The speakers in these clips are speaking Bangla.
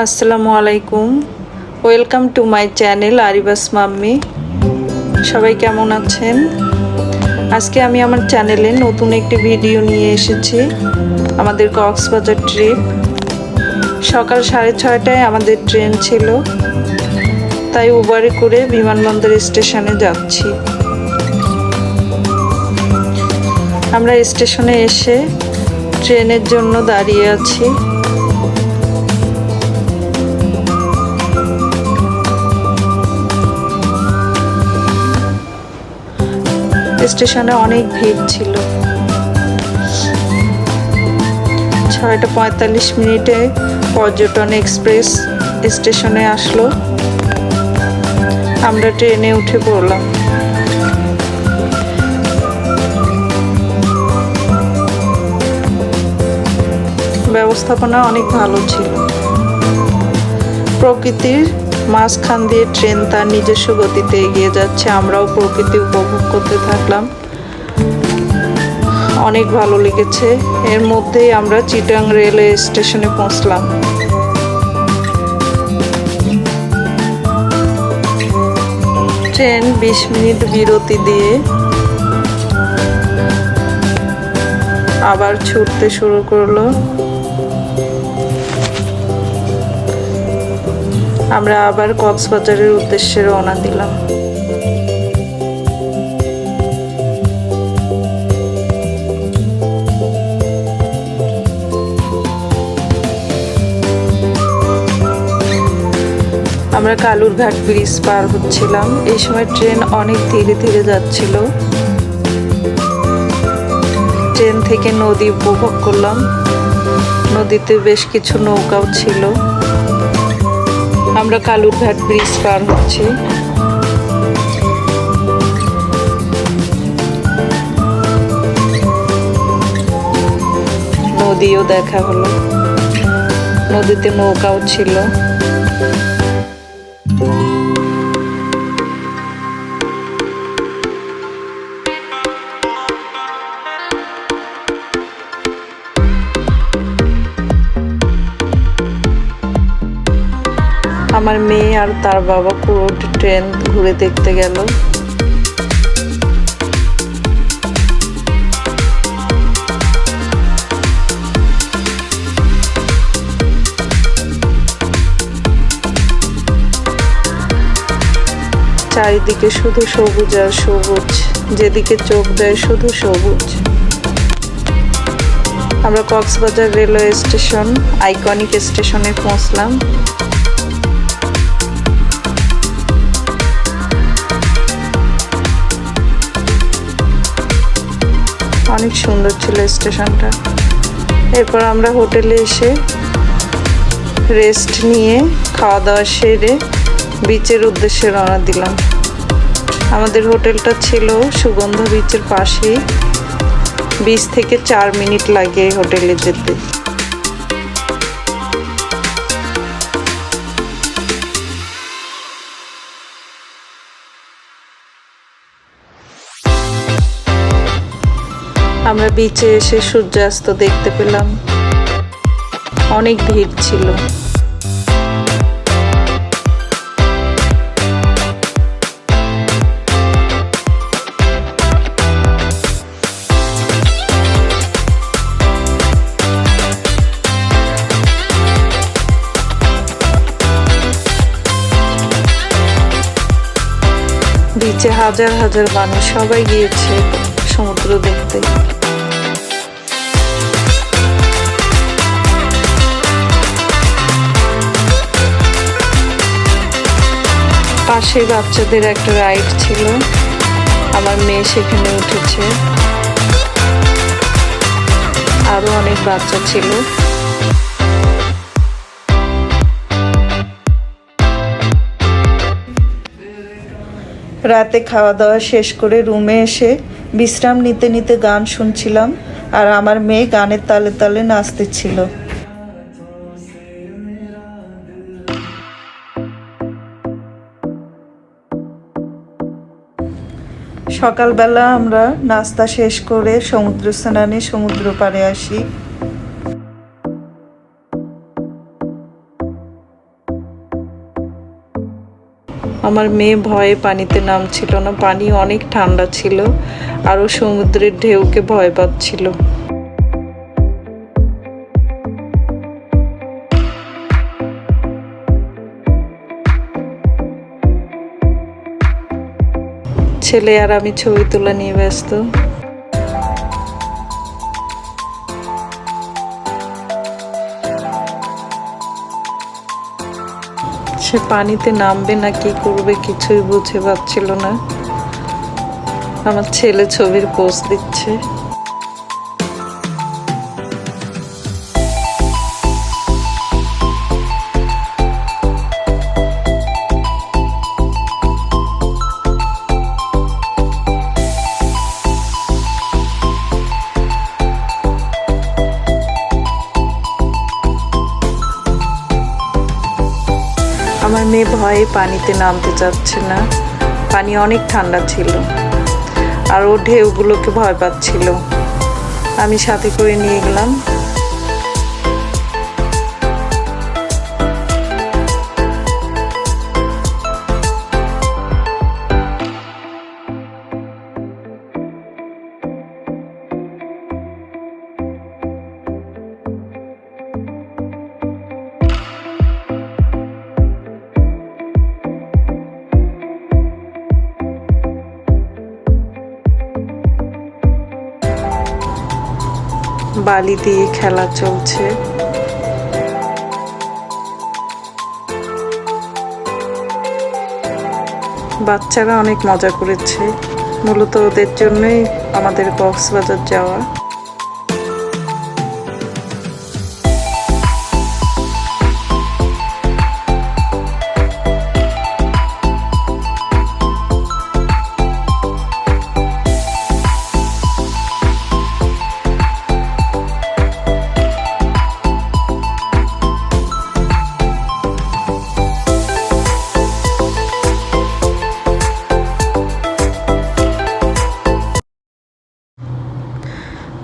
আসসালামু আলাইকুম, ওয়েলকাম টু মাই চ্যানেল আরিবাস মাম্মি। সবাই কেমন আছেন? আজকে আমি আমার চ্যানেলে নতুন একটি ভিডিও নিয়ে এসেছি। আমাদের কক্সবাজার ট্রিপ। সকাল 6:30টায় আমাদের ট্রেন ছিল, তাই উবারে করে বিমানবন্দর স্টেশনে যাচ্ছি। আমরা স্টেশনে এসে ট্রেনের জন্য দাঁড়িয়ে আছি। স্টেশনে অনেক ভিড় ছিল। 6:45 পর্যটন এক্সপ্রেস স্টেশনে আসলো। আমরা ট্রেনে উঠে পড়লাম। ব্যবস্থাপনা অনেক ভালো ছিল। প্রকৃতির মাঝখান দিয়ে ট্রেন তার নিজস্ব গতিতে এগিয়ে যাচ্ছে। আমরাও প্রকৃতি উপভোগ করতে থাকলাম। অনেক ভালো লেগেছে। এর মধ্যেই আমরা চিটাং রেলওয়ে স্টেশনে পৌঁছলাম। ট্রেন 20 মিনিট বিরতি দিয়ে আবার ছুটতে শুরু করলো। আমরা আবার কক্সবাজারের উদ্দেশ্যে রওনা দিলাম। আমরা কালুরঘাট ব্রিজ পার হচ্ছিলাম। এই সময় ট্রেন অনেক ধীরে ধীরে যাচ্ছিল। ট্রেন থেকে নদী উপভোগ করলাম। নদীতে বেশ কিছু নৌকাও ছিল। আমরা কালুরঘাট ব্রিজ পার হচ্ছি। নদীও দেখা হলো। নদীতে নৌকাও ছিল। আমার মেয়ে আর তার বাবা পুরো ট্রেন ঘুরে দেখতে গেল। চারিদিকে শুধু সবুজ আর সবুজ, যেদিকে চোখ দেয় শুধু সবুজ। আমরা কক্সবাজার রেলওয়ে স্টেশন আইকনিক স্টেশনে পৌঁছলাম। অনেক সুন্দর ছিল স্টেশনটা। এরপর আমরা হোটেলে এসে রেস্ট নিয়ে খাওয়া দাওয়া সেরে বিচের উদ্দেশ্যে রওনা দিলাম। আমাদের হোটেলটা ছিল সুগন্ধা বিচের পাশেই। বিচ থেকে 4 মিনিট লাগে হোটেলে যেতে। আমরা বিচে এসে সূর্যাস্ত দেখতে পেলাম। অনেক ভিড় ছিল। বিচে হাজার হাজার মানুষ সবাই গিয়েছে সমুদ্র দেখতে। পাশে বাচ্চাদের একটা রাইড ছিল। আমার মেয়ে সেখানে উঠেছে। আরো অনেক বাচ্চা ছিল। রাতে খাওয়া দাওয়া শেষ করে রুমে এসে বিশ্রাম নিতে নিতে গান শুনছিলাম, আর আমার মেয়ে গানের তালে তালে নাচতেছিল। সকালবেলা আমরা নাস্তা শেষ করে সমুদ্র স্নানে সমুদ্র পাড়ে আসি। আমার মেয়ে ভয়ে পানিতে নামছিল না, পানি অনেক ঠান্ডা ছিল, আরও সমুদ্রের ঢেউকে ভয় পাচ্ছিল। ছেলে আর আমি ছবি তোলা নিয়ে ব্যস্ত। সে পানিতে নামবে না কি করবে কিছুই বুঝে পাচ্ছিল না। আমার ছেলে ছবির পোজ দিচ্ছে। আমার মেয়ে ভয়ে পানিতে নামতে চাচ্ছে না, পানি অনেক ঠান্ডা ছিল আর ও ঢেউগুলোকে ভয় পাচ্ছিল। আমি সাথে করে নিয়ে গেলাম। বালি দিয়ে খেলা চলছে। বাচ্চারা অনেক মজা করেছে, মূলত ওদের জন্যই আমাদের কক্সবাজার যাওয়া।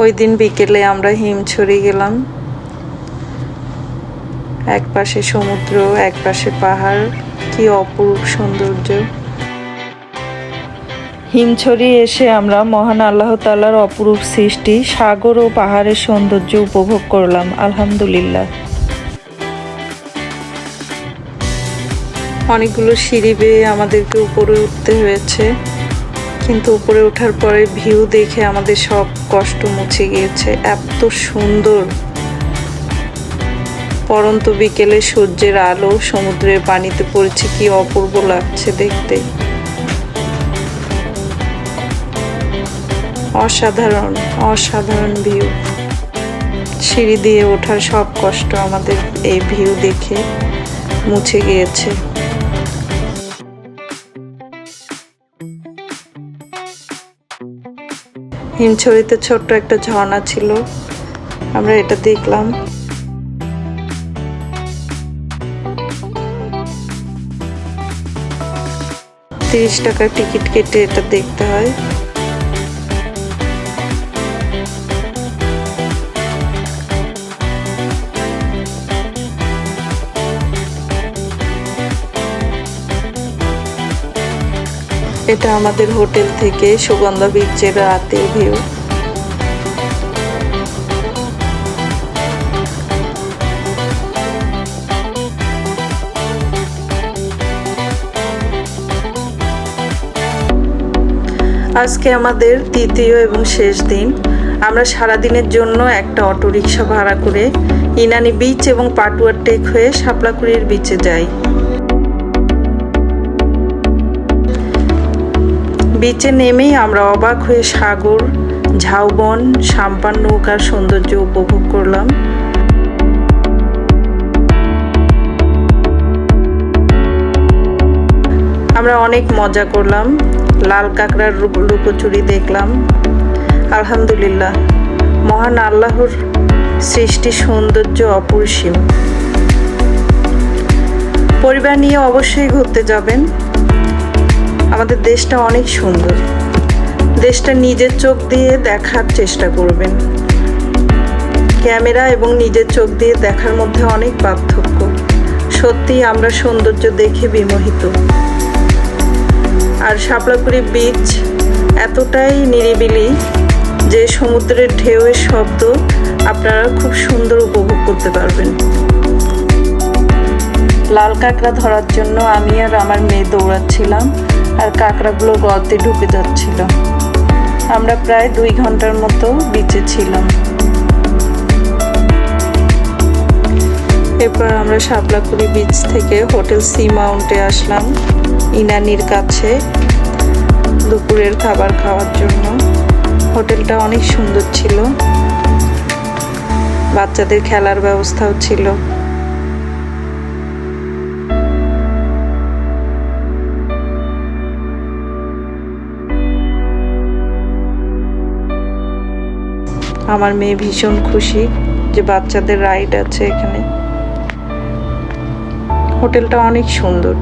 ওই দিন বিকেলে আমরা হিমছড়ি গেলাম। এক পাশে সমুদ্র, এক পাশে পাহাড়, কি অপরূপ সৌন্দর্য। হিমছড়ি এসে আমরা মহান আল্লাহ তাআলার অপরূপ সৃষ্টি সাগর ও পাহাড়ের সৌন্দর্য উপভোগ করলাম। আলহামদুলিল্লাহ। অনেকগুলো সিঁড়ি বেয়ে আমাদেরকে উপরে উঠতে হয়েছে, কিন্তু উপরে ওঠার পরে ভিউ দেখে আমাদের সব কষ্ট মুছে গিয়েছে। এত সুন্দর পরন্ত বিকেলে সূর্যের আলো সমুদ্রের পানিতে পড়েছে, কি অপূর্ব লাগছে দেখতে। অসাধারণ অসাধারণ ভিউ। সিঁড়ি দিয়ে ওঠার সব কষ্ট আমাদের এই ভিউ দেখে মুছে গিয়েছে। হিমছড়িতে ছোট্ট একটা ঝর্ণা ছিল, আমরা এটা দেখলাম। ৳30 টিকিট কেটে এটা দেখতে হয়। এটা আমাদের হোটেল থেকে সুগন্ধা বিচের রাতের ভিউ। আজকে আমাদের তৃতীয় এবং শেষ দিন। আমরা সারাদিনের জন্য একটা অটোরিকশা ভাড়া করে ইনানি বিচ এবং পাটুয়ার টেক হয়ে শাপলাকুড়ির বিচে যাই। বিচে নেমেই আমরা অবাক হয়ে সাগর, ঝাউবন, সাম্পান নৌকার সৌন্দর্য উপভোগ করলাম। আমরা অনেক মজা করলাম, লাল কাঁকড়ার লুকোচুরি দেখলাম। আলহামদুলিল্লাহ, মহান আল্লাহর সৃষ্টি সৌন্দর্য অপরিসীম। পরিবার নিয়ে অবশ্যই ঘুরতে যাবেন। আমাদের দেশটা অনেক সুন্দর, দেশটা নিজের চোখ দিয়ে দেখার চেষ্টা করবেন। ক্যামেরা এবং নিজের চোখ দিয়ে দেখার মধ্যে অনেক পার্থক্য। সত্যি আমরা সৌন্দর্য দেখে বিমোহিত। আর শাপলাকুড়ি বিচ এতটাই নিরিবিলি যে সমুদ্রের ঢেউয়ের শব্দ আপনারা খুব সুন্দর উপভোগ করতে পারবেন। লাল কাঁকড়া ধরার জন্য আমি আর আমার মেয়ে দৌড়াচ্ছিলাম, আর কাঁকড়াগুলো গর্তে ঢুকে যাচ্ছিল। আমরা প্রায় 2 ঘন্টার মতো বিচে ছিলাম। এরপর আমরা শাপলাকুড়ি বিচ থেকে হোটেল সি মাউন্টে আসলাম ইনানির কাছে দুপুরের খাবার খাওয়ার জন্য। হোটেলটা অনেক সুন্দর ছিল, বাচ্চাদের খেলার ব্যবস্থাও ছিল। আমার মেয়ে ভীষণ খুশি যে বাচ্চাদের রাইড আছে এখানে। হোটেলটা অনেক সুন্দর।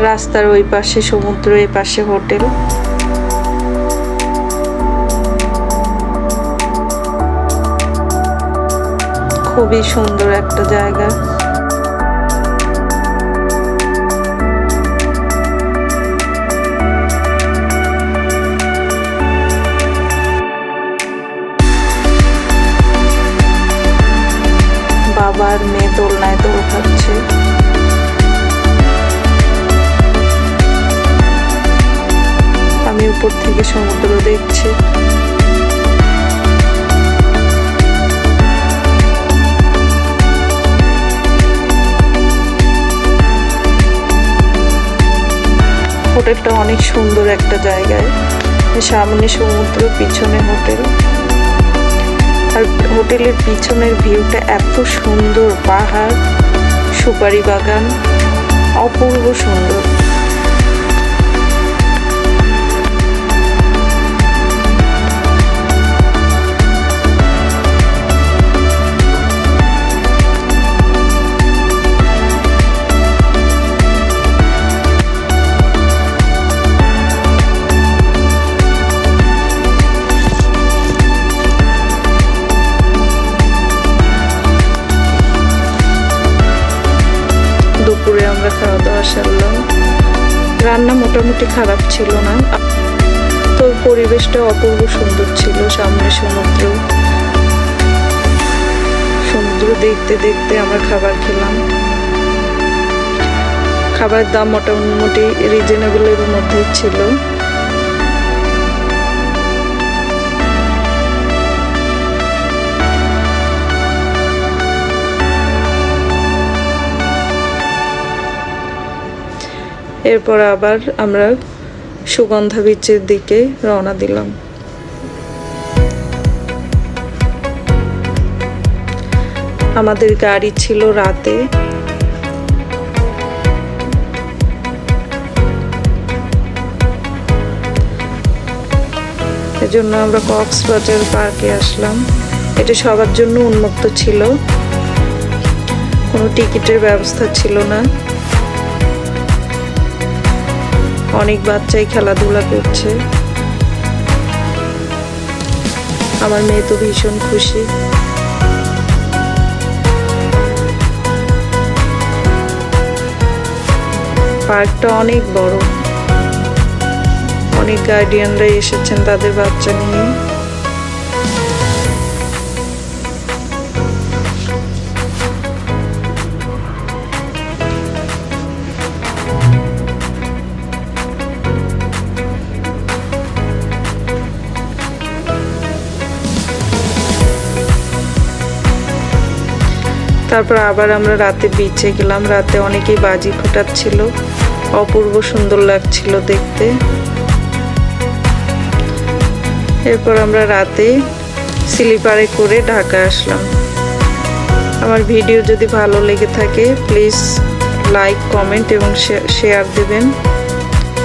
রাস্তার ওই পাশে সমুদ্র, এই পাশে হোটেল। খুবই সুন্দর একটা জায়গা। বাবা আর মেয়ে দোলনায় দোল খাচ্ছে। আমি উপর থেকে সমুদ্র দেখছি। হোটেলটা অনেক সুন্দর একটা জায়গায়, সামনে সমুদ্র, পিছনে হোটেল। আর হোটেলের পিছনের ভিউটা এত সুন্দর, পাহাড়, সুপারি বাগান, অপূর্ব সুন্দর। দুপুরে আমরা খাওয়া দাওয়া সারলাম। রান্না মোটামুটি খারাপ ছিল না, তো পরিবেশটা অপূর্ব সুন্দর ছিল। সামনে সমুদ্র, সমুদ্র দেখতে দেখতে আমরা খাবার খেলাম। খাবারের দাম মোটামুটি রিজনেবলের মধ্যেই ছিল। এরপর আবার আমরা সুগন্ধা বিচের দিকে রওনা দিলাম। আমাদের গাড়ি ছিল রাতে। এজন্য আমরা কক্সবাজার পার্কে আসলাম। এটা সবার জন্য উন্মুক্ত ছিল, কোনো টিকিটের ব্যবস্থা ছিল না। অনেক বাচ্চাই খেলাধুলা করছে। আমার মেয়ে তো ভীষণ খুশি। পার্কটা অনেক বড়, অনেক গার্ডিয়ানরা এসেছেন তাদের বাচ্চা নিয়ে। তারপর আবার আমরা রাতে বিচে গেলাম। রাতে অনেকেই বাজি ফোটাচ্ছিল, অপূর্ব সুন্দর লাগছিল দেখতে। এরপর আমরা রাতে স্লিপারে করে ঢাকা আসলাম। আমার ভিডিও যদি ভালো লেগে থাকে প্লিজ লাইক, কমেন্ট এবং শেয়ার দেবেন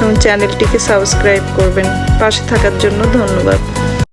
এবং চ্যানেলটিকে সাবস্ক্রাইব করবেন। পাশে থাকার জন্য ধন্যবাদ।